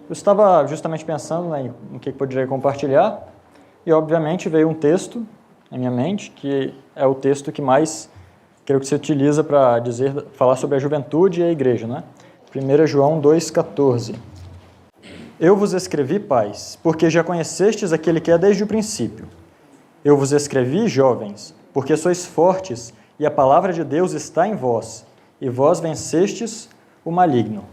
Eu estava justamente pensando, né, em que poderia compartilhar e, obviamente, veio um texto na minha mente, que é o texto que mais creio que se utiliza para falar sobre a juventude e a igreja, né? 1 João 2,14. Eu vos escrevi, pais, porque já conhecestes aquele que é desde o princípio. Eu vos escrevi, jovens, porque sois fortes e a palavra de Deus está em vós, e vós vencestes o maligno.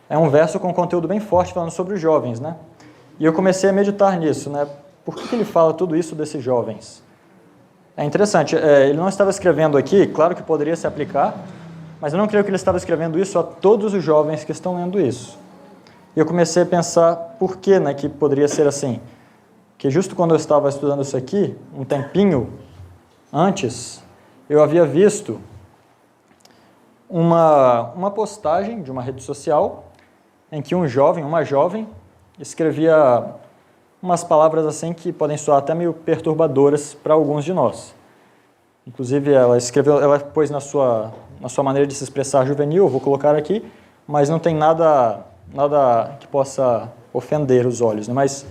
É um verso com conteúdo bem forte falando sobre os jovens, né? E eu comecei a meditar nisso, né? Por que ele fala tudo isso desses jovens? É interessante, ele não estava escrevendo aqui, claro que poderia se aplicar, mas eu não creio que ele estava escrevendo isso a todos os jovens que estão lendo isso. E eu comecei a pensar por que, né, que poderia ser assim. Que justo quando eu estava estudando isso aqui, um tempinho antes, eu havia visto uma postagem de uma rede social em que uma jovem, escrevia umas palavras assim que podem soar até meio perturbadoras para alguns de nós. Inclusive, ela pôs na sua maneira de se expressar juvenil, eu vou colocar aqui, mas não tem nada que possa ofender os olhos, né? Mas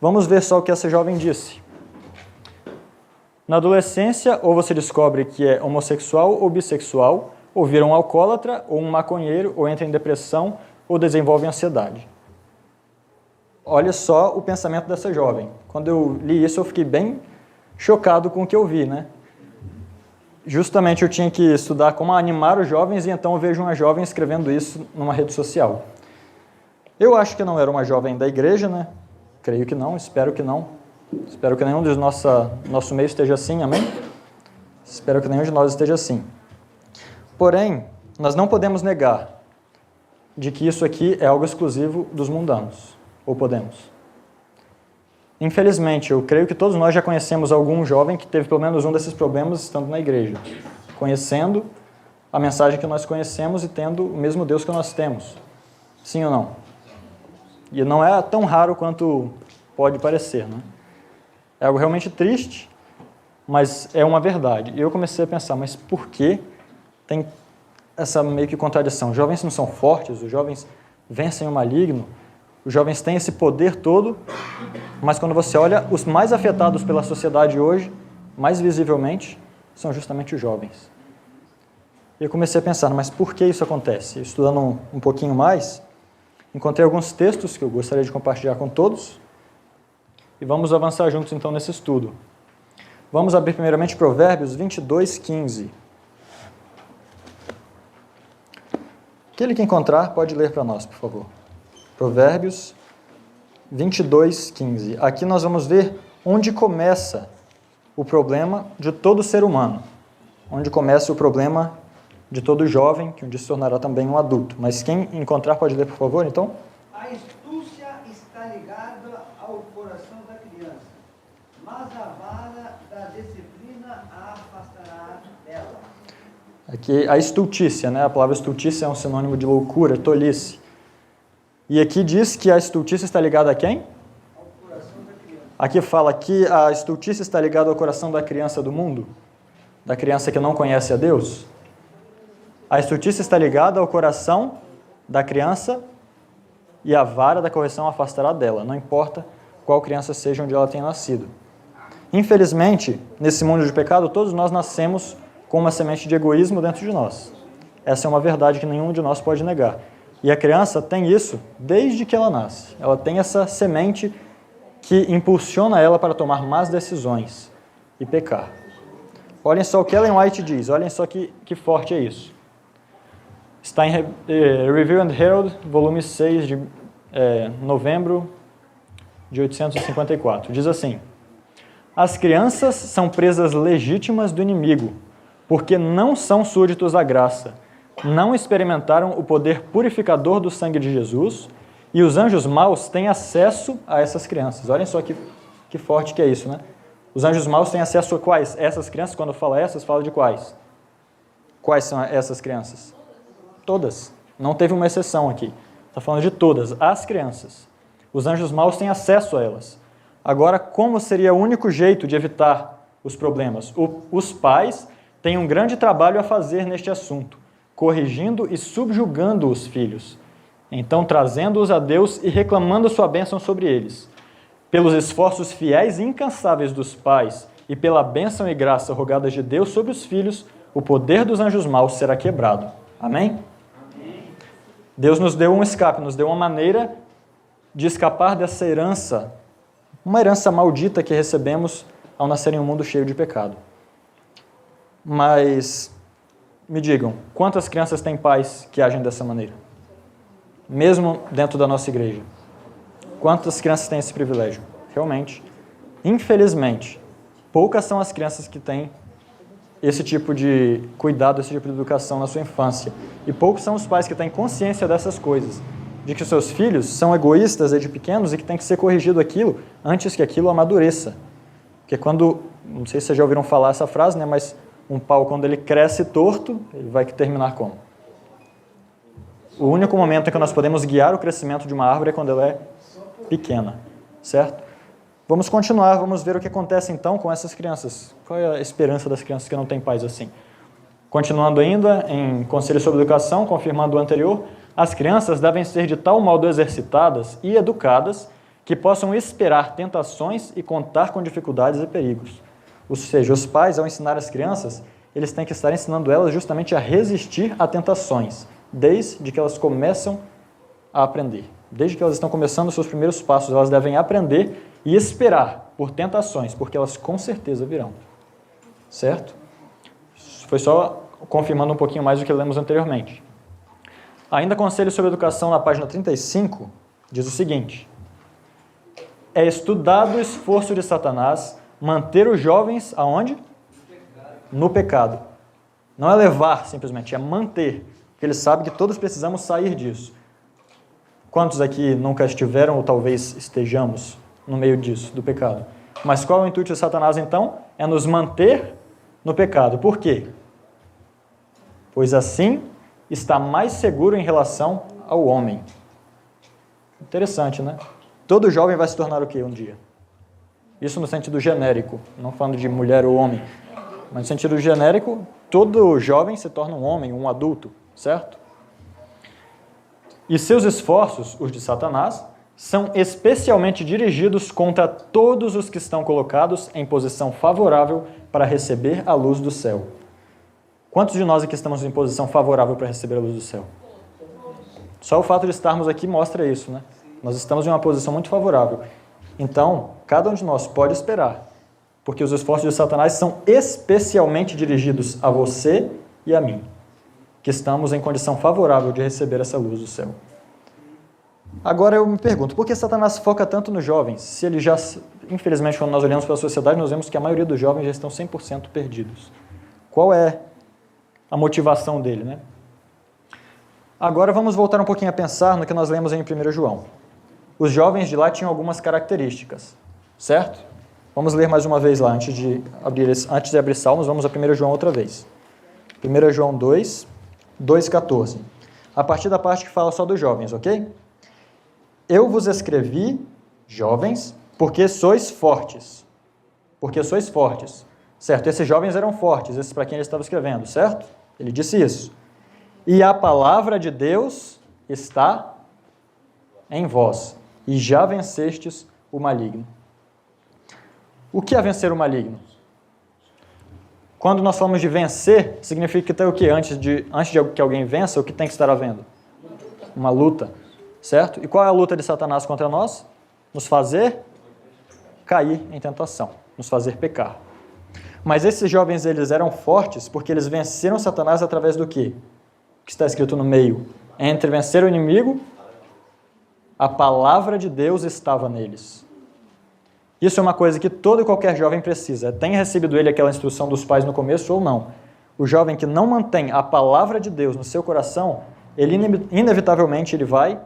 vamos ver só o que essa jovem disse. Na adolescência, ou você descobre que é homossexual ou bissexual, ou vira um alcoólatra, ou um maconheiro, ou entra em depressão, ou desenvolve ansiedade. Olha só o pensamento dessa jovem. Quando eu li isso, eu fiquei bem chocado com o que eu vi, né? Justamente eu tinha que estudar como animar os jovens, e então eu vejo uma jovem escrevendo isso numa rede social. Eu acho que não era uma jovem da igreja, né? Creio que não, espero que não. Espero que nenhum de nosso meio esteja assim, amém? Espero que nenhum de nós esteja assim. Porém, nós não podemos negar de que isso aqui é algo exclusivo dos mundanos. Ou podemos? Infelizmente, eu creio que todos nós já conhecemos algum jovem que teve pelo menos um desses problemas estando na igreja, conhecendo a mensagem que nós conhecemos e tendo o mesmo Deus que nós temos. Sim ou não? E não é tão raro quanto pode parecer, né? É algo realmente triste, mas é uma verdade. E eu comecei a pensar, mas por que tem essa meio que contradição? Os jovens não são fortes, os jovens vencem o maligno, os jovens têm esse poder todo, mas quando você olha, os mais afetados pela sociedade hoje, mais visivelmente, são justamente os jovens. E eu comecei a pensar, mas por que isso acontece? Estudando um pouquinho mais, encontrei alguns textos que eu gostaria de compartilhar com todos, e vamos avançar juntos então nesse estudo. Vamos abrir primeiramente Provérbios 22:15. Aquele que encontrar pode ler para nós, por favor. Provérbios 22:15. Aqui nós vamos ver onde começa o problema de todo ser humano. Onde começa o problema de todo jovem, que um dia se tornará também um adulto. Mas quem encontrar pode ler, por favor, então? A astúcia está ligada ao coração da criança, mas a vara da disciplina a afastará dela. Aqui, a estultícia, né? A palavra estultícia é um sinônimo de loucura, tolice. E aqui diz que a estultícia está ligada a quem? Ao coração da criança. Aqui fala que a estultícia está ligada ao coração da criança do mundo, da criança que não conhece a Deus. A estultícia está ligada ao coração da criança e a vara da correção afastará dela, não importa qual criança seja onde ela tenha nascido. Infelizmente, nesse mundo de pecado, todos nós nascemos com uma semente de egoísmo dentro de nós. Essa é uma verdade que nenhum de nós pode negar. E a criança tem isso desde que ela nasce. Ela tem essa semente que impulsiona ela para tomar más decisões e pecar. Olhem só o que Ellen White diz, olhem só que forte é isso. Está em Review and Herald, volume 6, de novembro de 1854. Diz assim: as crianças são presas legítimas do inimigo, porque não são súditos da graça, não experimentaram o poder purificador do sangue de Jesus, e os anjos maus têm acesso a essas crianças. Olhem só que forte que é isso, né? Os anjos maus têm acesso a quais? Essas crianças, quando fala essas, fala de quais? Quais são essas crianças? Todas. Não teve uma exceção aqui. Está falando de todas, as crianças. Os anjos maus têm acesso a elas. Agora, como seria o único jeito de evitar os problemas? Os pais têm um grande trabalho a fazer neste assunto, corrigindo e subjugando os filhos. então trazendo-os a Deus e reclamando sua bênção sobre eles. Pelos esforços fiéis e incansáveis dos pais e pela bênção e graça rogadas de Deus sobre os filhos, o poder dos anjos maus será quebrado. Amém? Amém. Deus nos deu um escape, nos deu uma maneira de escapar dessa herança, uma herança maldita que recebemos ao nascer em um mundo cheio de pecado. Mas, me digam, quantas crianças têm pais que agem dessa maneira? Mesmo dentro da nossa igreja. Quantas crianças têm esse privilégio? Realmente, infelizmente, poucas são as crianças que têm esse tipo de cuidado, esse tipo de educação na sua infância. E poucos são os pais que têm consciência dessas coisas, de que os seus filhos são egoístas desde pequenos e que tem que ser corrigido aquilo antes que aquilo amadureça. Porque quando, não sei se vocês já ouviram falar essa frase, né, mas um pau, quando ele cresce torto, ele vai terminar como? O único momento em que nós podemos guiar o crescimento de uma árvore é quando ela é pequena, certo? Vamos continuar, vamos ver o que acontece então com essas crianças. Qual é a esperança das crianças que não têm pais assim? Continuando ainda em Conselho sobre Educação, confirmando o anterior, as crianças devem ser de tal modo exercitadas e educadas que possam esperar tentações e contar com dificuldades e perigos. Ou seja, os pais, ao ensinar as crianças, eles têm que estar ensinando elas justamente a resistir a tentações, desde que elas começam a aprender. Desde que elas estão começando os seus primeiros passos, elas devem aprender e esperar por tentações, porque elas com certeza virão. Certo? Foi só confirmando um pouquinho mais do que lemos anteriormente. Ainda Conselho sobre Educação, na página 35, diz o seguinte: é estudado o esforço de Satanás manter os jovens aonde? No pecado. Não é levar simplesmente, é manter, porque ele sabe que todos precisamos sair disso. Quantos aqui nunca estiveram ou talvez estejamos no meio disso, do pecado? Mas qual é o intuito de Satanás então? É nos manter no pecado. Por quê? Pois assim está mais seguro em relação ao homem. Interessante, né? Todo jovem vai se tornar o quê um dia? Isso no sentido genérico, não falando de mulher ou homem, mas no sentido genérico, todo jovem se torna um homem, um adulto, certo? E seus esforços, os de Satanás, são especialmente dirigidos contra todos os que estão colocados em posição favorável para receber a luz do céu. Quantos de nós aqui estamos em posição favorável para receber a luz do céu? Só o fato de estarmos aqui mostra isso, né? Nós estamos em uma posição muito favorável. Então, cada um de nós pode esperar, porque os esforços de Satanás são especialmente dirigidos a você e a mim, que estamos em condição favorável de receber essa luz do céu. Agora eu me pergunto, por que Satanás foca tanto nos jovens? Se ele já, infelizmente, quando nós olhamos para a sociedade, nós vemos que a maioria dos jovens já estão 100% perdidos. Qual é a motivação dele, né? Agora vamos voltar um pouquinho a pensar no que nós lemos em 1 João. Os jovens de lá tinham algumas características, certo? Vamos ler mais uma vez lá, antes de abrir Salmos, vamos a 1 João outra vez. 1 João 2, 2,14. A partir da parte que fala só dos jovens, ok? Eu vos escrevi, jovens, porque sois fortes. Porque sois fortes. Certo? Esses jovens eram fortes, esses para quem ele estava escrevendo, certo? Ele disse isso. E a palavra de Deus está em vós, e já vencestes o maligno. O que é vencer o maligno? Quando nós falamos de vencer, significa que tem o quê? Antes de que alguém vença, o que tem que estar havendo? Uma luta, certo? E qual é a luta de Satanás contra nós? Nos fazer cair em tentação, nos fazer pecar. Mas esses jovens, eles eram fortes porque eles venceram Satanás através do quê? O que está escrito no meio? Entre vencer o inimigo, a palavra de Deus estava neles. Isso é uma coisa que todo e qualquer jovem precisa. Tenha recebido ele aquela instrução dos pais no começo ou não. O jovem que não mantém a palavra de Deus no seu coração, ele inevitavelmente ele vai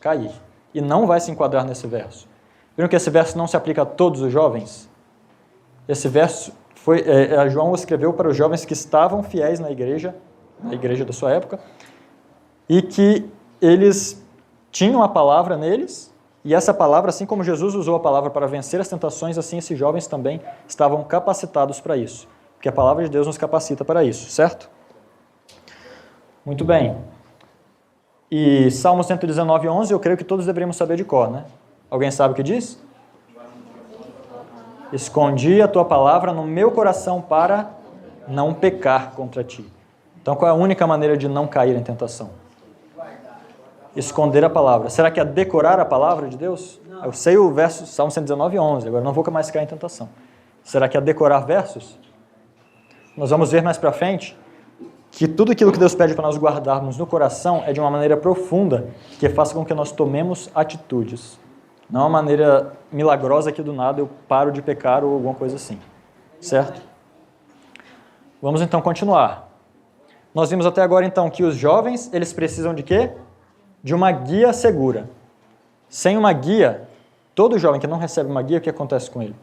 cair. E não vai se enquadrar nesse verso. Viram que esse verso não se aplica a todos os jovens? Esse verso João escreveu para os jovens que estavam fiéis na igreja da sua época, e que eles tinham a palavra neles, e essa palavra, assim como Jesus usou a palavra para vencer as tentações, assim esses jovens também estavam capacitados para isso, porque a palavra de Deus nos capacita para isso, certo? Muito bem. E Salmo 119, 11, eu creio que todos deveríamos saber de cor, né? Alguém sabe o que diz? Escondi a tua palavra no meu coração para não pecar contra ti. Então, qual é a única maneira de não cair em tentação? Esconder a palavra. Será que é decorar a palavra de Deus? Não. Eu sei o verso, Salmo 119, 11, agora não vou mais cair em tentação. Será que é decorar versos? Nós vamos ver mais para frente que tudo aquilo que Deus pede para nós guardarmos no coração é de uma maneira profunda, que faça com que nós tomemos atitudes. Não é uma maneira milagrosa que do nada eu paro de pecar ou alguma coisa assim. Certo? Vamos então continuar. Nós vimos até agora então que os jovens, eles precisam de quê? De uma guia segura. Sem uma guia, todo jovem que não recebe uma guia, o que acontece com ele?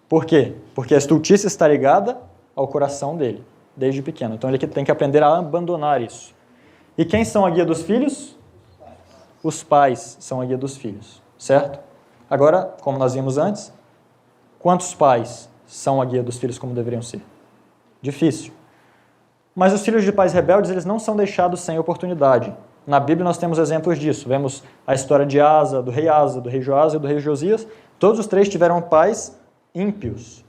Por quê? Porque a estultícia está ligada ao coração dele, desde pequeno. Então ele tem que aprender a abandonar isso. E quem são a guia dos filhos? Os pais são a guia dos filhos, certo? Agora, como nós vimos antes, quantos pais são a guia dos filhos como deveriam ser? Difícil. Mas os filhos de pais rebeldes, eles não são deixados sem oportunidade. Na Bíblia nós temos exemplos disso. Vemos a história de Asa, do rei Joás e do rei Josias. Todos os três tiveram pais ímpios.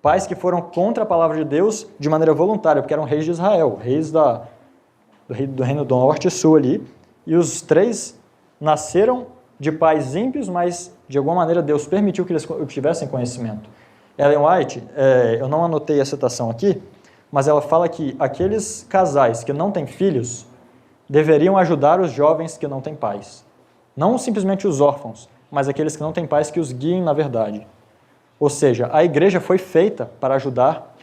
Pais que foram contra a palavra de Deus de maneira voluntária, porque eram reis de Israel, reis do reino do norte e sul ali. E os três nasceram de pais ímpios, mas de alguma maneira Deus permitiu que eles tivessem conhecimento. Ellen White, eu não anotei a citação aqui, mas ela fala que aqueles casais que não têm filhos deveriam ajudar os jovens que não têm pais. Não simplesmente os órfãos, mas aqueles que não têm pais que os guiem na verdade. Ou seja, a igreja foi feita para ajudar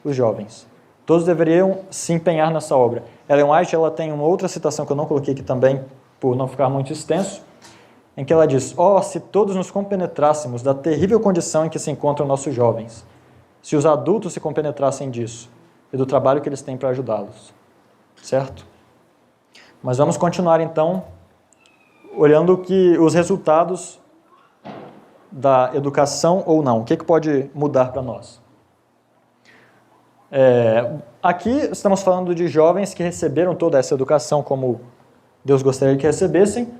os jovens. Todos deveriam se empenhar nessa obra. Ellen White, ela tem uma outra citação que eu não coloquei aqui também, por não ficar muito extenso, em que ela diz: se todos nos compenetrássemos da terrível condição em que se encontram nossos jovens, se os adultos se compenetrassem disso e do trabalho que eles têm para ajudá-los. Certo? Mas vamos continuar então olhando os resultados da educação ou não. O que pode mudar para nós? Aqui estamos falando de jovens que receberam toda essa educação como Deus gostaria que recebessem,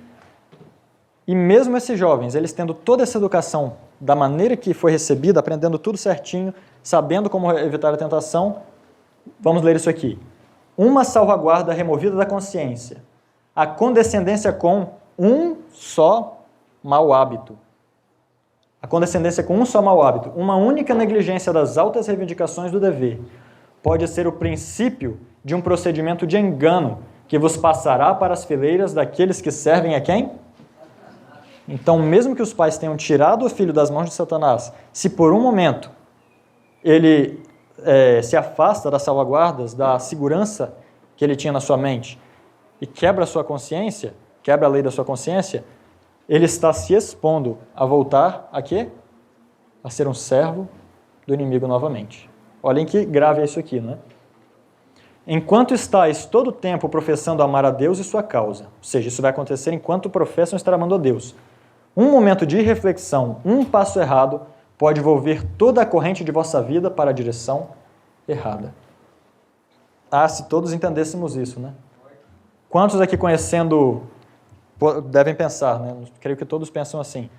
e mesmo esses jovens, eles tendo toda essa educação da maneira que foi recebida, aprendendo tudo certinho, sabendo como evitar a tentação, vamos ler isso aqui. Uma salvaguarda removida da consciência, a condescendência com um só mau hábito. A condescendência com um só mau hábito, uma única negligência das altas reivindicações do dever, pode ser o princípio de um procedimento de engano que vos passará para as fileiras daqueles que servem a quem? Então, mesmo que os pais tenham tirado o filho das mãos de Satanás, se por um momento ele se afasta das salvaguardas, da segurança que ele tinha na sua mente e quebra a sua consciência, quebra a lei da sua consciência, ele está se expondo a voltar a quê? A ser um servo do inimigo novamente. Olhem que grave é isso aqui, né? Enquanto estáis todo o tempo professando amar a Deus e sua causa, ou seja, isso vai acontecer enquanto professam estar amando a Deus, um momento de reflexão, um passo errado, pode volver toda a corrente de vossa vida para a direção errada. Se todos entendêssemos isso, né? Quantos aqui conhecendo devem pensar, né? Creio que todos pensam assim: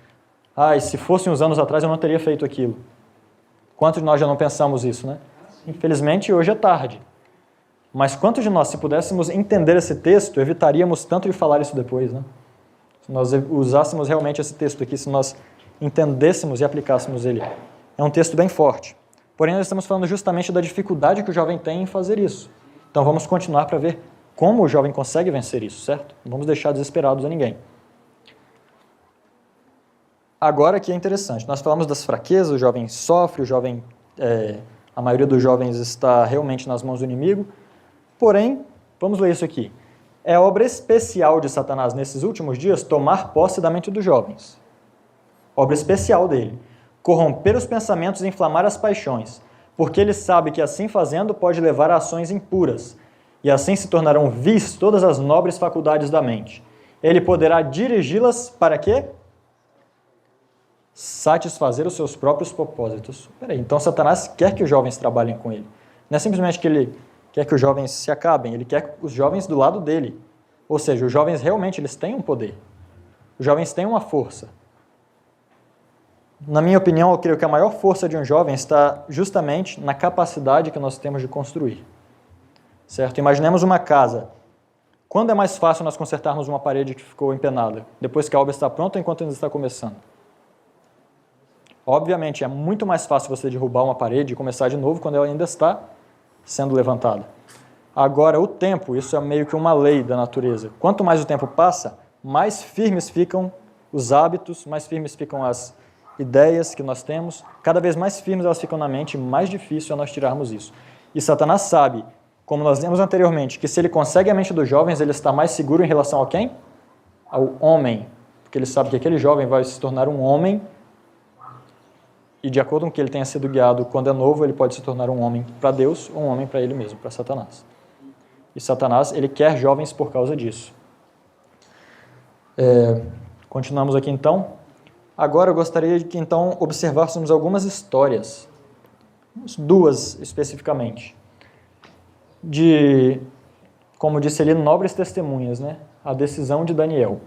e se fossem uns anos atrás eu não teria feito aquilo. Quantos de nós já não pensamos isso, né? Infelizmente hoje é tarde. Mas quantos de nós, se pudéssemos entender esse texto, evitaríamos tanto de falar isso depois, né? Se nós usássemos realmente esse texto aqui, se nós entendêssemos e aplicássemos ele. É um texto bem forte. Porém, nós estamos falando justamente da dificuldade que o jovem tem em fazer isso. Então vamos continuar para ver como o jovem consegue vencer isso, certo? Não vamos deixar desesperados a ninguém. Agora que é interessante, nós falamos das fraquezas, o jovem sofre, a maioria dos jovens está realmente nas mãos do inimigo. Porém, vamos ler isso aqui. É obra especial de Satanás nesses últimos dias tomar posse da mente dos jovens. Obra especial dele. Corromper os pensamentos e inflamar as paixões, porque ele sabe que assim fazendo pode levar a ações impuras, e assim se tornarão vis todas as nobres faculdades da mente. Ele poderá dirigi-las para quê? Satisfazer os seus próprios propósitos. Então Satanás quer que os jovens trabalhem com ele. Não é simplesmente que ele quer que os jovens se acabem, ele quer os jovens do lado dele. Ou seja, os jovens realmente eles têm um poder. Os jovens têm uma força. Na minha opinião, eu creio que a maior força de um jovem está justamente na capacidade que nós temos de construir. Certo? Imaginemos uma casa. Quando é mais fácil nós consertarmos uma parede que ficou empenada? Depois que a obra está pronta ou enquanto ainda está começando? Obviamente, é muito mais fácil você derrubar uma parede e começar de novo quando ela ainda está sendo levantada. Agora, o tempo, isso é meio que uma lei da natureza. Quanto mais o tempo passa, mais firmes ficam os hábitos, mais firmes ficam as ideias que nós temos, cada vez mais firmes elas ficam na mente, mais difícil é nós tirarmos isso. E Satanás sabe, como nós vimos anteriormente, que se ele consegue a mente dos jovens, ele está mais seguro em relação a quem? Ao homem, porque ele sabe que aquele jovem vai se tornar um homem e de acordo com que ele tenha sido guiado quando é novo, ele pode se tornar um homem para Deus ou um homem para ele mesmo, para Satanás. E Satanás, ele quer jovens por causa disso. Continuamos aqui então. Agora eu gostaria de que então observássemos algumas histórias, duas especificamente, de, como disse ali, nobres testemunhas, né? A decisão de Daniel.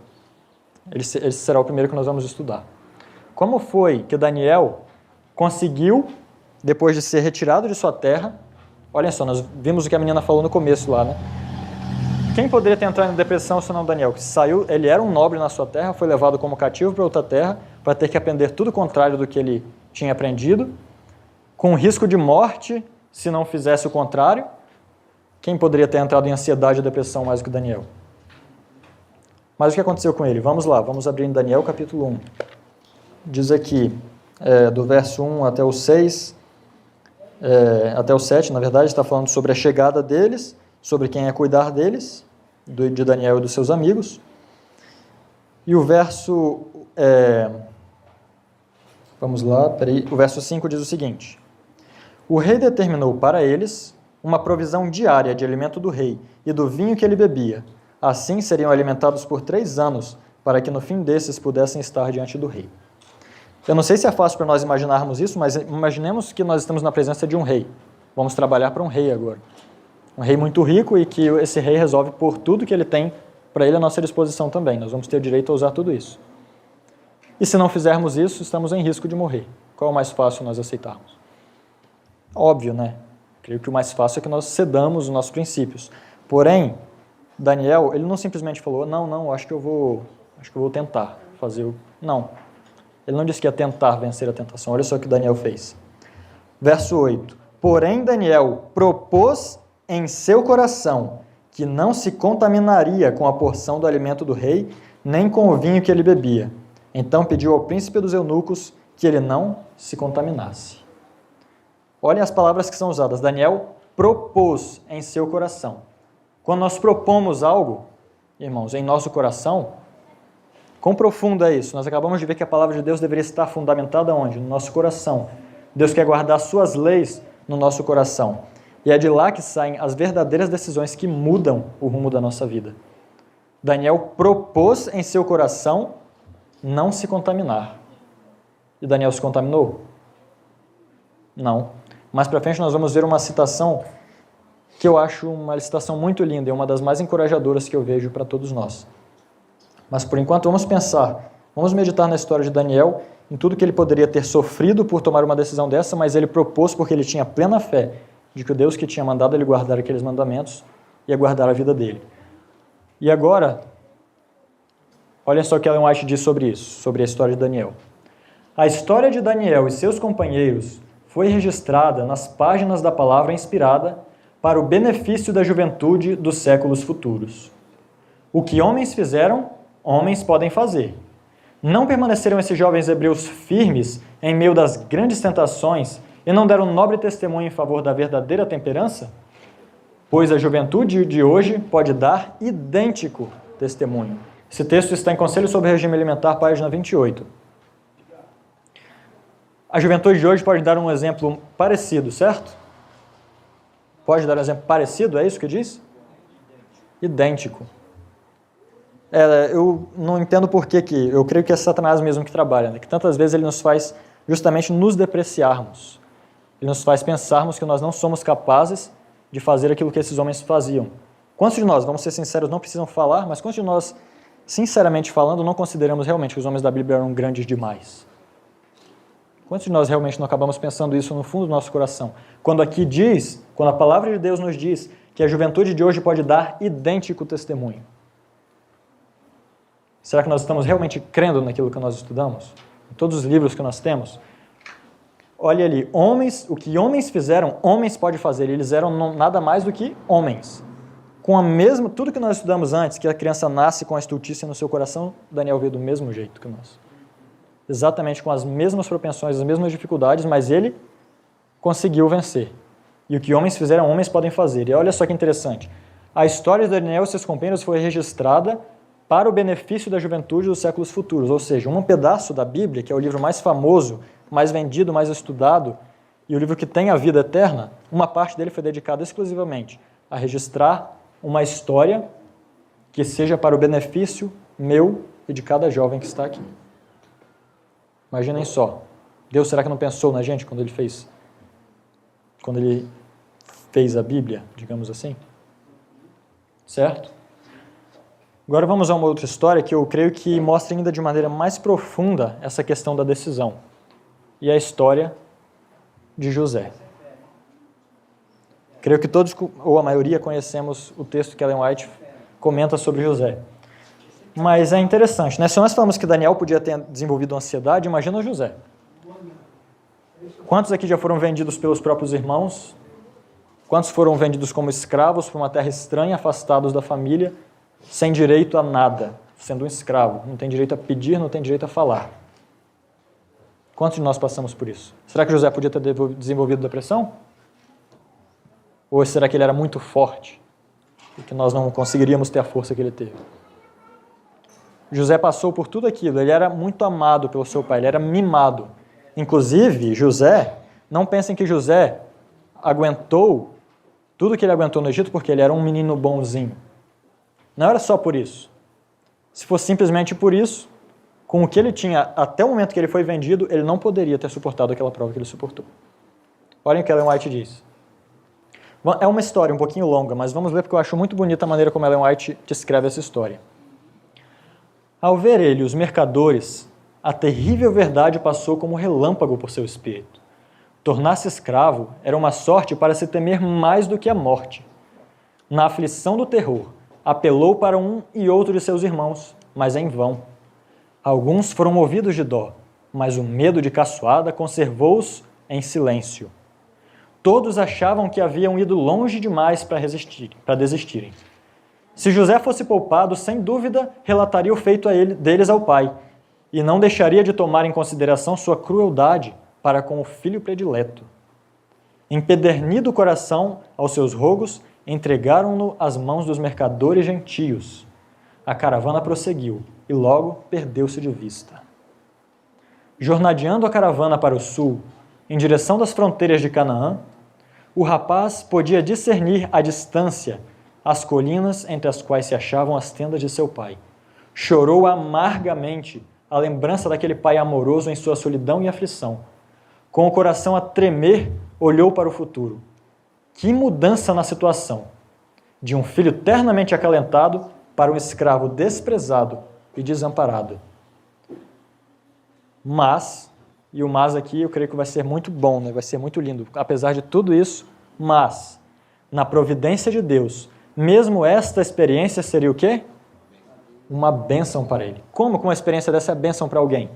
Esse será o primeiro que nós vamos estudar. Como foi que Daniel conseguiu, depois de ser retirado de sua terra, olha só, nós vimos o que a menina falou no começo lá, né? Quem poderia ter entrado em depressão se não Daniel? Que saiu, ele era um nobre na sua terra, foi levado como cativo para outra terra, para ter que aprender tudo o contrário do que ele tinha aprendido, com risco de morte se não fizesse o contrário. Quem poderia ter entrado em ansiedade e depressão mais do que Daniel? Mas o que aconteceu com ele? Vamos lá, vamos abrir em Daniel capítulo 1. Diz aqui, do verso 1 até o 6, até o 7, na verdade, está falando sobre a chegada deles, sobre quem é cuidar deles, de Daniel e dos seus amigos. E o verso, o verso 5 diz o seguinte: o rei determinou para eles uma provisão diária de alimento do rei e do vinho que ele bebia. Assim seriam alimentados por 3 anos, para que no fim desses pudessem estar diante do rei. Eu não sei se é fácil para nós imaginarmos isso, mas imaginemos que nós estamos na presença de um rei. Vamos trabalhar para um rei agora. Um rei muito rico e que esse rei resolve pôr tudo que ele tem para ele à nossa disposição também. Nós vamos ter direito a usar tudo isso. E se não fizermos isso, estamos em risco de morrer. Qual é o mais fácil nós aceitarmos? Óbvio, né? Creio que o mais fácil é que nós cedamos os nossos princípios. Porém, Daniel, ele não simplesmente falou, não, acho que eu vou tentar fazer o... Não. Ele não disse que ia tentar vencer a tentação. Olha só o que Daniel fez. Verso 8. Porém, Daniel propôs em seu coração que não se contaminaria com a porção do alimento do rei, nem com o vinho que ele bebia. Então pediu ao príncipe dos eunucos que ele não se contaminasse. Olhem as palavras que são usadas. Daniel propôs em seu coração. Quando nós propomos algo, irmãos, em nosso coração, quão profundo é isso? Nós acabamos de ver que a palavra de Deus deveria estar fundamentada onde? No nosso coração. Deus quer guardar suas leis no nosso coração. E é de lá que saem as verdadeiras decisões que mudam o rumo da nossa vida. Daniel propôs em seu coração não se contaminar. E Daniel se contaminou? Não. Mais para frente nós vamos ver uma citação que eu acho uma citação muito linda e uma das mais encorajadoras que eu vejo para todos nós. Mas por enquanto vamos meditar na história de Daniel, em tudo que ele poderia ter sofrido por tomar uma decisão dessa, mas ele propôs porque ele tinha plena fé de que o Deus que tinha mandado ele guardar aqueles mandamentos ia guardar a vida dele. E agora, olha só o que Ellen White diz sobre isso, sobre a história de Daniel. A história de Daniel e seus companheiros foi registrada nas páginas da palavra inspirada para o benefício da juventude dos séculos futuros. O que homens fizeram, homens podem fazer. Não permaneceram esses jovens hebreus firmes em meio das grandes tentações e não deram nobre testemunho em favor da verdadeira temperança? Pois a juventude de hoje pode dar idêntico testemunho. Esse texto está em Conselho sobre Regime Alimentar, página 28. A juventude de hoje pode dar um exemplo parecido, certo? Pode dar um exemplo parecido, é isso que diz? Idêntico. Eu não entendo por que eu creio que é Satanás mesmo que trabalha, né? Que tantas vezes ele nos faz justamente nos depreciarmos. Ele nos faz pensarmos que nós não somos capazes de fazer aquilo que esses homens faziam. Quantos de nós, vamos ser sinceros, não precisam falar, mas quantos de nós, sinceramente falando, não consideramos realmente que os homens da Bíblia eram grandes demais? Quantos de nós realmente não acabamos pensando isso no fundo do nosso coração? Quando aqui diz, quando a palavra de Deus nos diz que a juventude de hoje pode dar idêntico testemunho. Será que nós estamos realmente crendo naquilo que nós estudamos? Em todos os livros que nós temos? Olha ali, homens, o que homens fizeram, homens podem fazer. Eles eram nada mais do que homens. Com a mesma, tudo que nós estudamos antes, que a criança nasce com a estultícia no seu coração, Daniel veio do mesmo jeito que nós. Exatamente com as mesmas propensões, as mesmas dificuldades, mas ele conseguiu vencer. E o que homens fizeram, homens podem fazer. E olha só que interessante. A história de Daniel e seus companheiros foi registrada para o benefício da juventude dos séculos futuros. Ou seja, um pedaço da Bíblia, que é o livro mais famoso, mais vendido, mais estudado, e o livro que tem a vida eterna, uma parte dele foi dedicada exclusivamente a registrar uma história que seja para o benefício meu e de cada jovem que está aqui. Imaginem só, Deus será que não pensou na gente quando ele fez a Bíblia, digamos assim? Certo? Agora vamos a uma outra história que eu creio que mostra ainda de maneira mais profunda essa questão da decisão. E a história de José. Creio que todos, ou a maioria, conhecemos o texto que Ellen White comenta sobre José. Mas é interessante, né? Se nós falamos que Daniel podia ter desenvolvido ansiedade, imagina José. Quantos aqui já foram vendidos pelos próprios irmãos? Quantos foram vendidos como escravos para uma terra estranha, afastados da família, sem direito a nada, sendo um escravo? Não tem direito a pedir, não tem direito a falar. Quantos de nós passamos por isso? Será que José podia ter desenvolvido depressão? Ou será que ele era muito forte e que nós não conseguiríamos ter a força que ele teve? José passou por tudo aquilo, ele era muito amado pelo seu pai, ele era mimado. Inclusive, José, não pensem que José aguentou tudo que ele aguentou no Egito porque ele era um menino bonzinho. Não era só por isso. Se fosse simplesmente por isso, com o que ele tinha até o momento que ele foi vendido, ele não poderia ter suportado aquela prova que ele suportou. Olhem o que Ellen White diz. É uma história um pouquinho longa, mas vamos ler porque eu acho muito bonita a maneira como Ellen White descreve essa história. Ao ver ele os mercadores, a terrível verdade passou como relâmpago por seu espírito. Tornar-se escravo era uma sorte para se temer mais do que a morte. Na aflição do terror, apelou para um e outro de seus irmãos, mas em vão. Alguns foram movidos de dó, mas o medo de caçoada conservou-os em silêncio. Todos achavam que haviam ido longe demais para desistirem. Se José fosse poupado, sem dúvida, relataria o feito deles ao pai, e não deixaria de tomar em consideração sua crueldade para com o filho predileto. Empedernido o coração aos seus rogos, entregaram-no às mãos dos mercadores gentios. A caravana prosseguiu, e logo perdeu-se de vista. Jornadeando a caravana para o sul, em direção das fronteiras de Canaã, o rapaz podia discernir à distância as colinas entre as quais se achavam as tendas de seu pai. Chorou amargamente a lembrança daquele pai amoroso em sua solidão e aflição. Com o coração a tremer, olhou para o futuro. Que mudança na situação! De um filho ternamente acalentado para um escravo desprezado e desamparado. Mas, e o mas aqui eu creio que vai ser muito bom, né? Vai ser muito lindo. Apesar de tudo isso, mas, na providência de Deus, mesmo esta experiência seria o quê? Uma bênção para ele. Como que uma experiência dessa é bênção para alguém?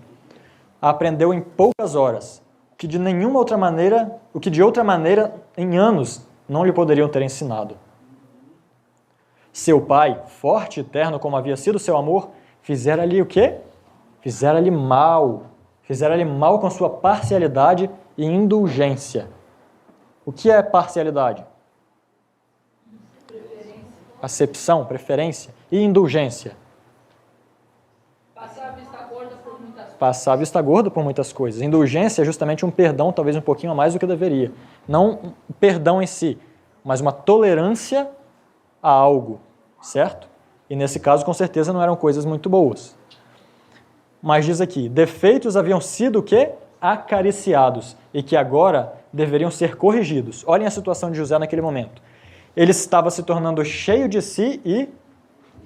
Aprendeu em poucas horas, o que de outra maneira, em anos, não lhe poderiam ter ensinado. Seu pai, forte e terno como havia sido seu amor, fizera-lhe o quê? Fizera-lhe mal. Fizera-lhe mal com sua parcialidade e indulgência. O que é parcialidade? Acepção, preferência e indulgência. Passar a vista gorda por muitas coisas. Passar a vista gorda por muitas coisas. Indulgência é justamente um perdão, talvez um pouquinho a mais do que deveria. Não um perdão em si, mas uma tolerância a algo, certo? E nesse caso, com certeza, não eram coisas muito boas. Mas diz aqui, defeitos haviam sido o quê? Acariciados, e que agora deveriam ser corrigidos. Olhem a situação de José naquele momento. ele estava se tornando cheio de si e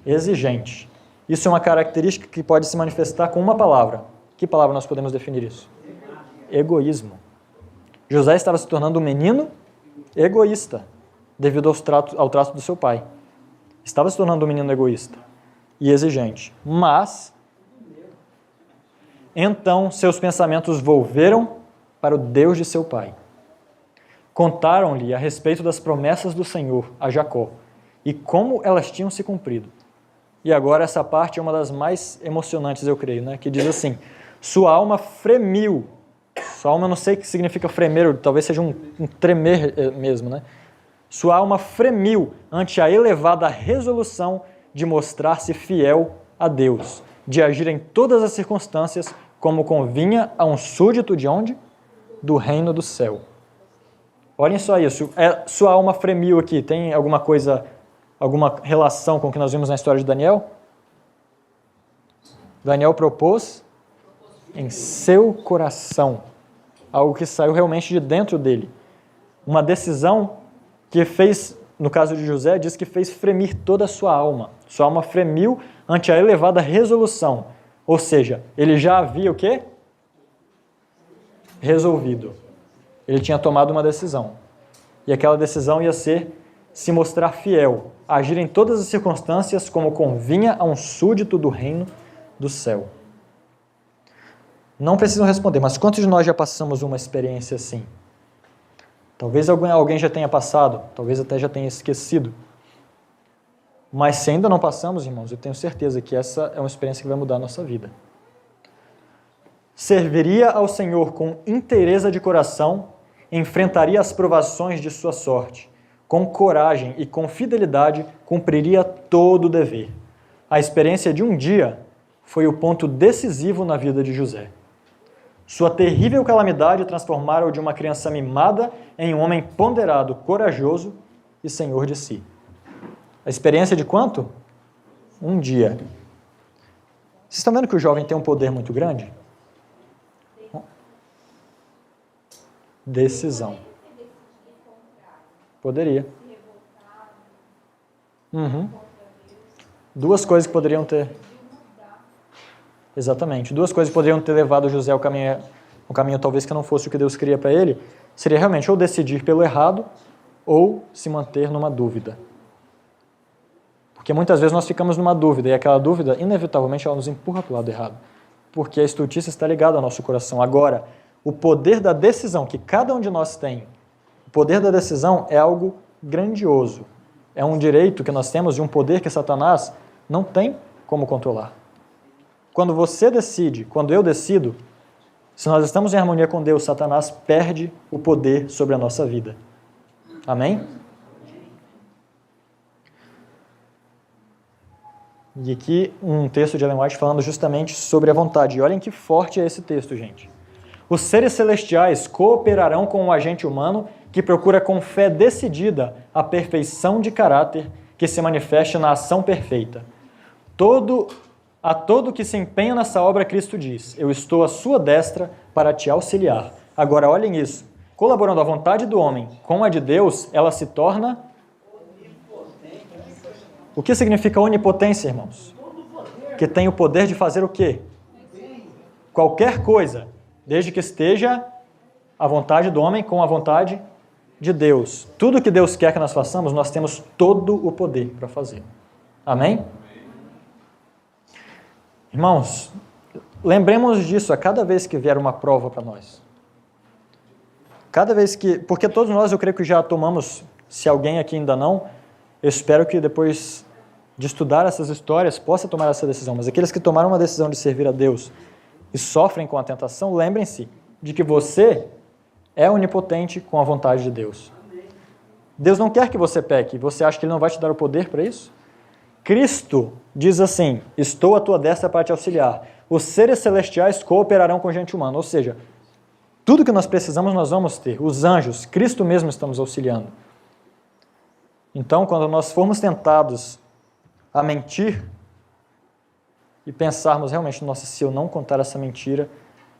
exigente. Isso é uma característica que pode se manifestar com uma palavra. Que palavra nós podemos definir isso? Egoísmo. José estava se tornando um menino egoísta, devido ao trato do seu pai. Estava se tornando um menino egoísta e exigente. Mas, então, seus pensamentos volveram para o Deus de seu pai. Contaram-lhe a respeito das promessas do Senhor a Jacó e como elas tinham se cumprido. E agora essa parte é uma das mais emocionantes, eu creio, né? Que diz assim: sua alma fremiu. Sua alma, eu não sei o que significa fremer, talvez seja um tremer mesmo, né? Sua alma fremiu ante a elevada resolução de mostrar-se fiel a Deus, de agir em todas as circunstâncias como convinha a um súdito de onde? Do reino do céu. Olhem só isso. Sua alma fremiu aqui. Tem alguma coisa, alguma relação com o que nós vimos na história de Daniel? Daniel propôs em seu coração algo que saiu realmente de dentro dele. Uma decisão que fez, no caso de José, diz que fez fremir toda a sua alma. Sua alma fremiu ante a elevada resolução. Ou seja, ele já havia o quê? Resolvido. Ele tinha tomado uma decisão. E aquela decisão ia ser se mostrar fiel, agir em todas as circunstâncias como convinha a um súdito do reino do céu. Não precisam responder, mas quantos de nós já passamos uma experiência assim? Talvez alguém já tenha passado, talvez até já tenha esquecido. Mas se ainda não passamos, irmãos, eu tenho certeza que essa é uma experiência que vai mudar a nossa vida. Serviria ao Senhor com inteireza de coração, enfrentaria as provações de sua sorte, com coragem e com fidelidade cumpriria todo o dever. A experiência de um dia foi o ponto decisivo na vida de José. Sua terrível calamidade transformara-o de uma criança mimada em um homem ponderado, corajoso e senhor de si. A experiência de quanto? Um dia. Vocês estão vendo que o jovem tem um poder muito grande? Decisão. Poderia. Duas coisas que poderiam ter. Exatamente. Duas coisas que poderiam ter levado José ao caminho talvez que não fosse o que Deus queria para ele, seria realmente ou decidir pelo errado ou se manter numa dúvida. Porque muitas vezes nós ficamos numa dúvida e aquela dúvida, inevitavelmente, ela nos empurra para o lado errado. Porque a estultícia está ligada ao nosso coração. Agora, o poder da decisão que cada um de nós tem, o poder da decisão é algo grandioso. É um direito que nós temos de um poder que Satanás não tem como controlar. Quando você decide, quando eu decido, se nós estamos em harmonia com Deus, Satanás perde o poder sobre a nossa vida. Amém? E aqui um texto de Ellen White falando justamente sobre a vontade. E olhem que forte é esse texto, gente. Os seres celestiais cooperarão com o agente humano que procura com fé decidida a perfeição de caráter que se manifesta na ação perfeita. A todo que se empenha nessa obra, Cristo diz: eu estou à sua destra para te auxiliar. Agora, olhem isso. Colaborando a vontade do homem com a de Deus, ela se torna... O que significa onipotência, irmãos? Que tem o poder de fazer o quê? Qualquer coisa, desde que esteja a vontade do homem com a vontade de Deus. Tudo que Deus quer que nós façamos, nós temos todo o poder para fazer. Amém? Irmãos, lembremos disso a cada vez que vier uma prova para nós. Cada vez que... Porque todos nós, eu creio que já tomamos, se alguém aqui ainda não, eu espero que depois de estudar essas histórias possa tomar essa decisão. Mas aqueles que tomaram uma decisão de servir a Deus e sofrem com a tentação, lembrem-se de que você é onipotente com a vontade de Deus. Deus não quer que você peque. Você acha que Ele não vai te dar o poder para isso? Cristo diz assim: estou à tua destra para te auxiliar. Os seres celestiais cooperarão com a gente humana. Ou seja, tudo que nós precisamos nós vamos ter. Os anjos, Cristo mesmo está nos auxiliando. Então, quando nós formos tentados a mentir e pensarmos realmente, nossa, se eu não contar essa mentira,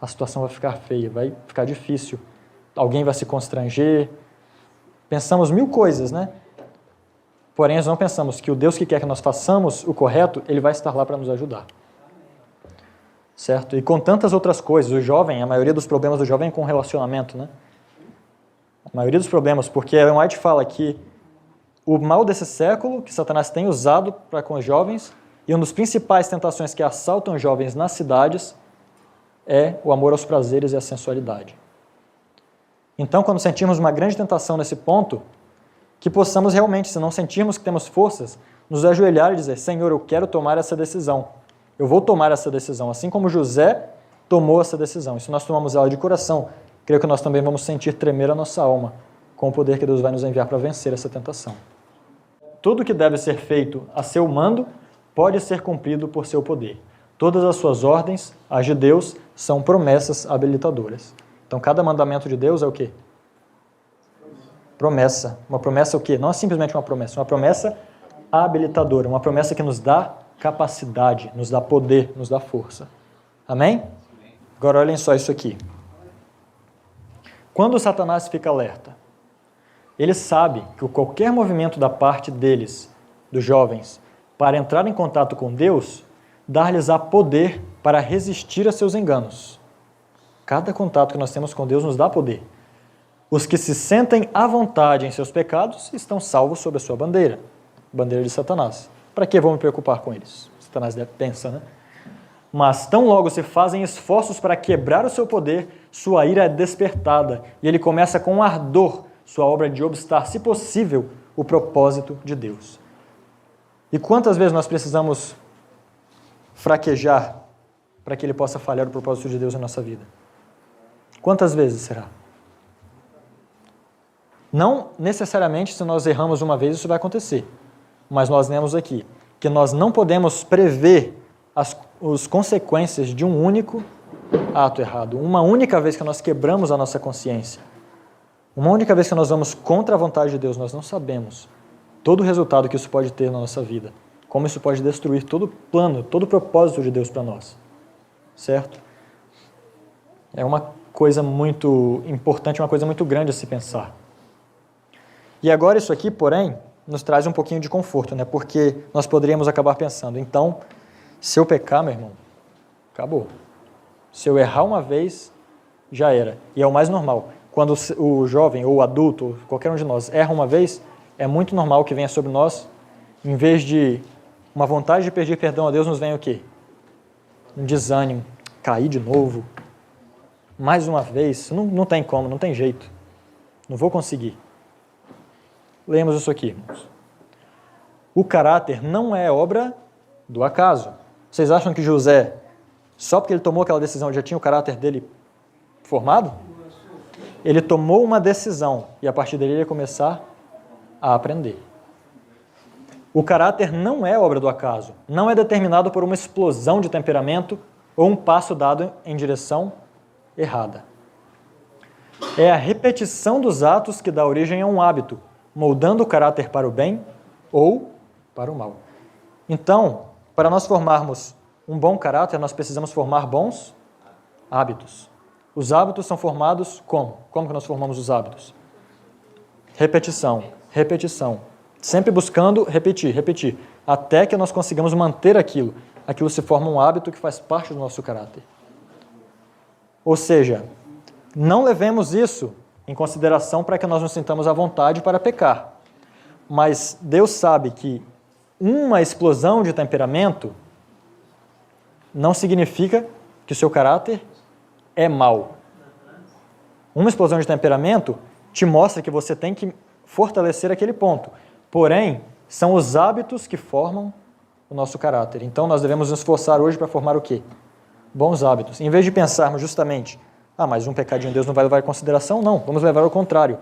a situação vai ficar feia, vai ficar difícil. Alguém vai se constranger. Pensamos mil coisas, né? Porém, nós não pensamos que o Deus que quer que nós façamos o correto, Ele vai estar lá para nos ajudar. Certo? E com tantas outras coisas, o jovem, a maioria dos problemas do jovem é com relacionamento, né? A maioria dos problemas, porque Ellen White fala que o mal desse século, que Satanás tem usado para com os jovens, e uma das principais tentações que assaltam os jovens nas cidades é o amor aos prazeres e à sensualidade. Então, quando sentirmos uma grande tentação nesse ponto, que possamos realmente, se não sentirmos que temos forças, nos ajoelhar e dizer: Senhor, eu quero tomar essa decisão. Eu vou tomar essa decisão, assim como José tomou essa decisão. E se nós tomamos ela de coração, creio que nós também vamos sentir tremer a nossa alma com o poder que Deus vai nos enviar para vencer essa tentação. Tudo que deve ser feito a seu mando pode ser cumprido por seu poder. Todas as suas ordens, as de Deus, são promessas habilitadoras. Então, cada mandamento de Deus é o quê? Promessa. Uma promessa é o quê? Não é simplesmente uma promessa habilitadora, uma promessa que nos dá capacidade, nos dá poder, nos dá força. Amém? Agora olhem só isso aqui. Quando Satanás fica alerta, ele sabe que qualquer movimento da parte deles, dos jovens, para entrar em contato com Deus, dar-lhes-á poder para resistir a seus enganos. Cada contato que nós temos com Deus nos dá poder. Os que se sentem à vontade em seus pecados estão salvos sob a sua bandeira, bandeira de Satanás. Para que vou me preocupar com eles? Satanás pensa, né? Mas tão logo se fazem esforços para quebrar o seu poder, sua ira é despertada e ele começa com ardor sua obra de obstar, se possível, o propósito de Deus. E quantas vezes nós precisamos fraquejar para que ele possa falhar o propósito de Deus na nossa vida? Quantas vezes será? Não necessariamente se nós erramos uma vez isso vai acontecer, mas nós lemos aqui que nós não podemos prever as consequências de um único ato errado. Uma única vez que nós quebramos a nossa consciência, uma única vez que nós vamos contra a vontade de Deus, nós não sabemos todo o resultado que isso pode ter na nossa vida, como isso pode destruir todo o plano, todo o propósito de Deus para nós, certo? É uma coisa muito importante, uma coisa muito grande a se pensar. E agora isso aqui, porém, nos traz um pouquinho de conforto, né? Porque nós poderíamos acabar pensando, então, se eu pecar, meu irmão, acabou. Se eu errar uma vez, já era. E é o mais normal. Quando o jovem ou o adulto, ou qualquer um de nós, erra uma vez, é muito normal que venha sobre nós, em vez de uma vontade de pedir perdão a Deus, nos vem o quê? Um desânimo, cair de novo, mais uma vez, não tem como, não tem jeito, não vou conseguir. Lemos isso aqui, irmãos. O caráter não é obra do acaso. Vocês acham que José, só porque ele tomou aquela decisão, já tinha o caráter dele formado? Ele tomou uma decisão e a partir dele ele ia começar a aprender. O caráter não é obra do acaso, não é determinado por uma explosão de temperamento ou um passo dado em direção errada. É a repetição dos atos que dá origem a um hábito, moldando o caráter para o bem ou para o mal. Então, para nós formarmos um bom caráter, nós precisamos formar bons hábitos. Os hábitos são formados como? Como que nós formamos os hábitos? Repetição, repetição. Sempre buscando repetir, até que nós consigamos manter aquilo. Aquilo se forma um hábito que faz parte do nosso caráter. Ou seja, não levemos isso em consideração para que nós nos sintamos à vontade para pecar. Mas Deus sabe que uma explosão de temperamento não significa que o seu caráter é mau. Uma explosão de temperamento te mostra que você tem que fortalecer aquele ponto. Porém, são os hábitos que formam o nosso caráter. Então, nós devemos nos esforçar hoje para formar o quê? Bons hábitos. Em vez de pensarmos justamente, mas um pecadinho Deus não vai levar em consideração, não. Vamos levar ao contrário.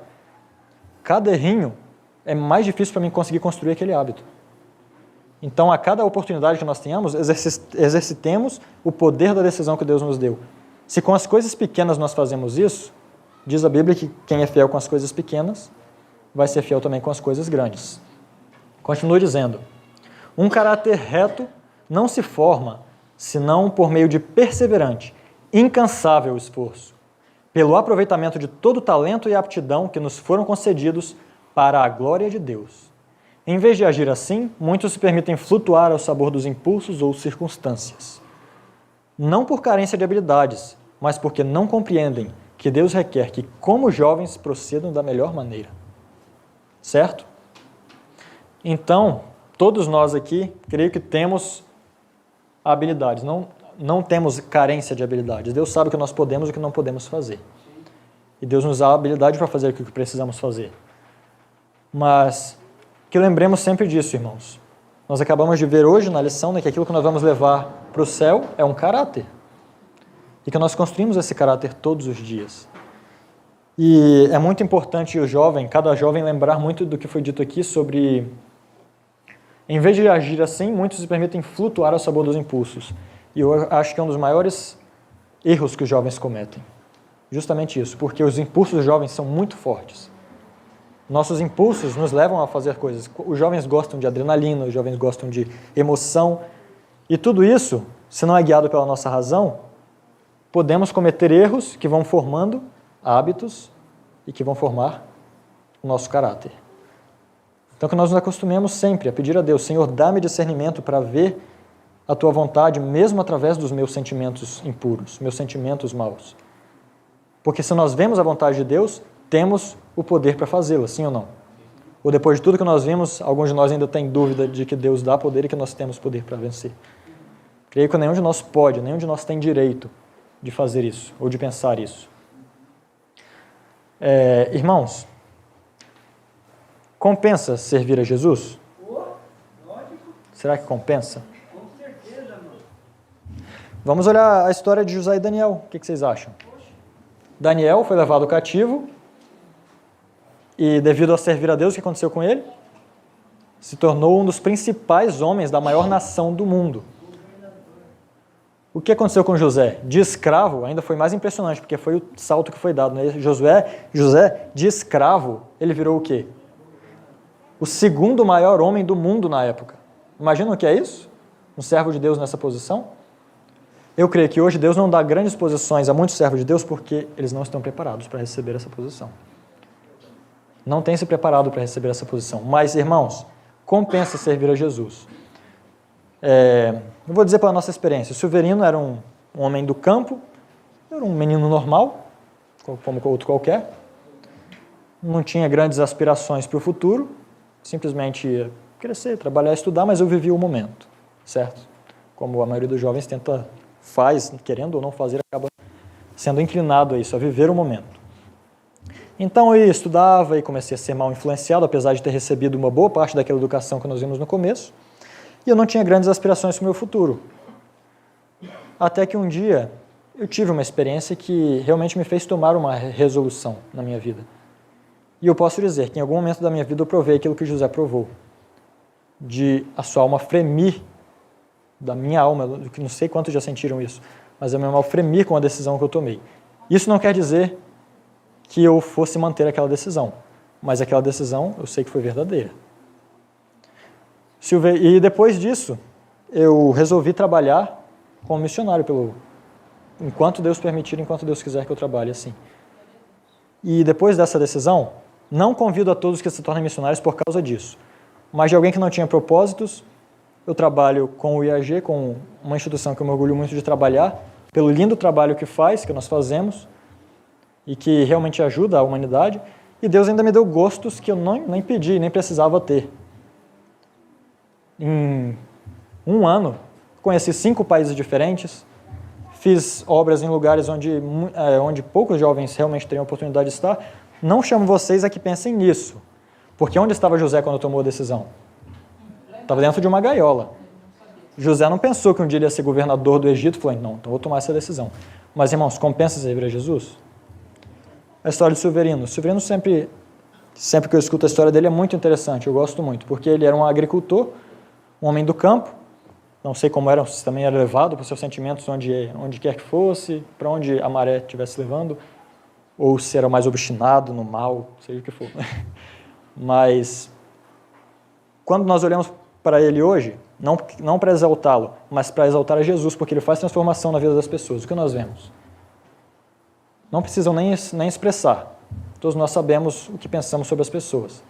Cada errinho é mais difícil para mim conseguir construir aquele hábito. Então, a cada oportunidade que nós tenhamos, exercitemos o poder da decisão que Deus nos deu. Se com as coisas pequenas nós fazemos isso, diz a Bíblia que quem é fiel com as coisas pequenas vai ser fiel também com as coisas grandes. Continua dizendo, um caráter reto não se forma senão por meio de perseverante, incansável esforço, pelo aproveitamento de todo o talento e aptidão que nos foram concedidos para a glória de Deus. Em vez de agir assim, muitos se permitem flutuar ao sabor dos impulsos ou circunstâncias. Não por carência de habilidades, mas porque não compreendem que Deus requer que, como jovens, procedam da melhor maneira. Certo? Então, todos nós aqui, creio que temos habilidades, não temos carência de habilidades. Deus sabe o que nós podemos e o que não podemos fazer. E Deus nos dá a habilidade para fazer o que precisamos fazer. Mas que lembremos sempre disso, irmãos. Nós acabamos de ver hoje na lição, né, que aquilo que nós vamos levar para o céu é um caráter. E que nós construímos esse caráter todos os dias. E é muito importante o jovem, cada jovem, lembrar muito do que foi dito aqui sobre... Em vez de agir assim, muitos se permitem flutuar ao sabor dos impulsos. E eu acho que é um dos maiores erros que os jovens cometem. Justamente isso, porque os impulsos dos jovens são muito fortes. Nossos impulsos nos levam a fazer coisas. Os jovens gostam de adrenalina, os jovens gostam de emoção. E tudo isso, se não é guiado pela nossa razão, podemos cometer erros que vão formando hábitos e que vão formar o nosso caráter. Então que nós nos acostumemos sempre a pedir a Deus, Senhor, dá-me discernimento para ver a Tua vontade, mesmo através dos meus sentimentos impuros, meus sentimentos maus. Porque se nós vemos a vontade de Deus, temos o poder para fazê-la, sim ou não? Ou depois de tudo que nós vimos, alguns de nós ainda têm dúvida de que Deus dá poder e que nós temos poder para vencer. Creio que nenhum de nós pode, nenhum de nós tem direito de fazer isso, ou de pensar isso. Irmãos, compensa servir a Jesus? Será que compensa? Com certeza, mano. Vamos olhar a história de José e Daniel. O que vocês acham? Daniel foi levado cativo e, devido a servir a Deus, o que aconteceu com ele? Se tornou um dos principais homens da maior nação do mundo. O que aconteceu com José? De escravo, ainda foi mais impressionante, porque foi o salto que foi dado, né? José, de escravo, ele virou o quê? O segundo maior homem do mundo na época. Imagina o que é isso? Um servo de Deus nessa posição? Eu creio que hoje Deus não dá grandes posições a muitos servos de Deus porque eles não estão preparados para receber essa posição. Não têm se preparado para receber essa posição. Mas, irmãos, compensa servir a Jesus. Eu vou dizer pela nossa experiência. O Silverino era um homem do campo, era um menino normal, como outro qualquer. Não tinha grandes aspirações para o futuro, simplesmente ia crescer, trabalhar, estudar, mas eu vivia o momento, certo? Como a maioria dos jovens faz, querendo ou não fazer, acaba sendo inclinado a isso, a viver o momento. Então eu estudava e comecei a ser mal influenciado, apesar de ter recebido uma boa parte daquela educação que nós vimos no começo, e eu não tinha grandes aspirações para o meu futuro. Até que um dia eu tive uma experiência que realmente me fez tomar uma resolução na minha vida. E eu posso dizer que em algum momento da minha vida eu provei aquilo que José provou, de a sua alma fremir, da minha alma, não sei quantos já sentiram isso, mas a minha alma fremir com a decisão que eu tomei. Isso não quer dizer que eu fosse manter aquela decisão, mas aquela decisão eu sei que foi verdadeira. E depois disso, eu resolvi trabalhar como missionário, enquanto Deus permitir, enquanto Deus quiser que eu trabalhe assim. E depois dessa decisão, não convido a todos que se tornem missionários por causa disso, mas de alguém que não tinha propósitos. Eu trabalho com o IAG, com uma instituição que eu me orgulho muito de trabalhar, pelo lindo trabalho que nós fazemos, e que realmente ajuda a humanidade, e Deus ainda me deu gostos que eu nem pedi, nem precisava ter. Em um ano, conheci 5 países diferentes, fiz obras em lugares onde poucos jovens realmente teriam a oportunidade de estar. Não chamo vocês a que pensem nisso, porque onde estava José quando tomou a decisão? Estava dentro de uma gaiola. José não pensou que um dia ele ia ser governador do Egito, falou, não, então vou tomar essa decisão. Mas, irmãos, compensa servir a Jesus? A história de Silverino. Silverino sempre que eu escuto a história dele é muito interessante, eu gosto muito, porque ele era um agricultor, um homem do campo, não sei como era, se também era levado por seus sentimentos onde quer que fosse, para onde a maré estivesse levando, ou se era mais obstinado no mal, seja o que for. Mas, quando nós olhamos para ele hoje, não para exaltá-lo, mas para exaltar a Jesus, porque ele faz transformação na vida das pessoas. O que nós vemos? Não precisam nem expressar. Todos nós sabemos o que pensamos sobre as pessoas.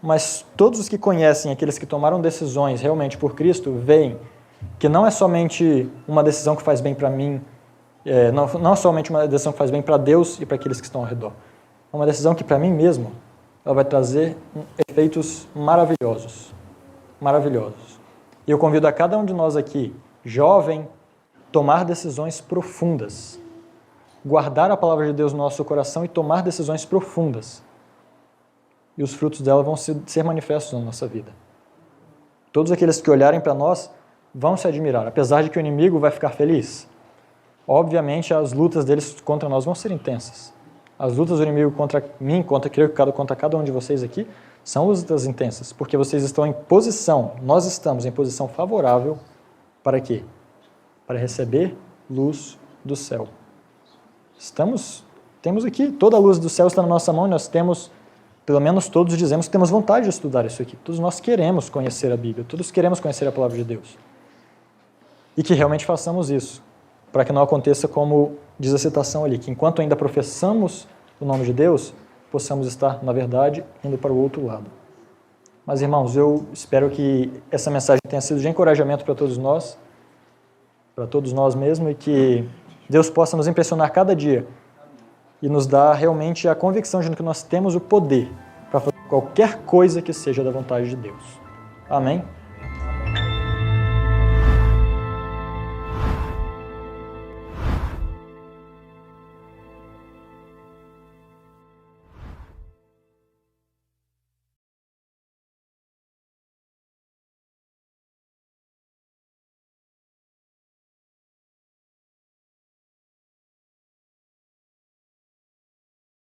mas todos os que conhecem, aqueles que tomaram decisões realmente por Cristo, veem que não é somente uma decisão que faz bem para mim, não é somente uma decisão que faz bem para Deus e para aqueles que estão ao redor. É uma decisão que para mim mesmo, ela vai trazer efeitos maravilhosos. Maravilhosos. E eu convido a cada um de nós aqui, jovem, tomar decisões profundas. Guardar a palavra de Deus no nosso coração e tomar decisões profundas. E os frutos dela vão ser manifestos na nossa vida. Todos aqueles que olharem para nós vão se admirar, apesar de que o inimigo vai ficar feliz. Obviamente, as lutas deles contra nós vão ser intensas. As lutas do inimigo contra mim, contra cada um de vocês aqui, são lutas intensas, porque vocês estão em posição, nós estamos em posição favorável para quê? Para receber luz do céu. Temos aqui, toda a luz do céu está na nossa mão e nós temos, pelo menos todos dizemos que temos vontade de estudar isso aqui. Todos nós queremos conhecer a Bíblia, todos queremos conhecer a palavra de Deus. E que realmente façamos isso, para que não aconteça como diz a citação ali, que enquanto ainda professamos o nome de Deus, possamos estar, na verdade, indo para o outro lado. Mas, irmãos, eu espero que essa mensagem tenha sido de encorajamento para todos nós mesmos, e que Deus possa nos impressionar cada dia e nos dar realmente a convicção de que nós temos o poder para fazer qualquer coisa que seja da vontade de Deus. Amém?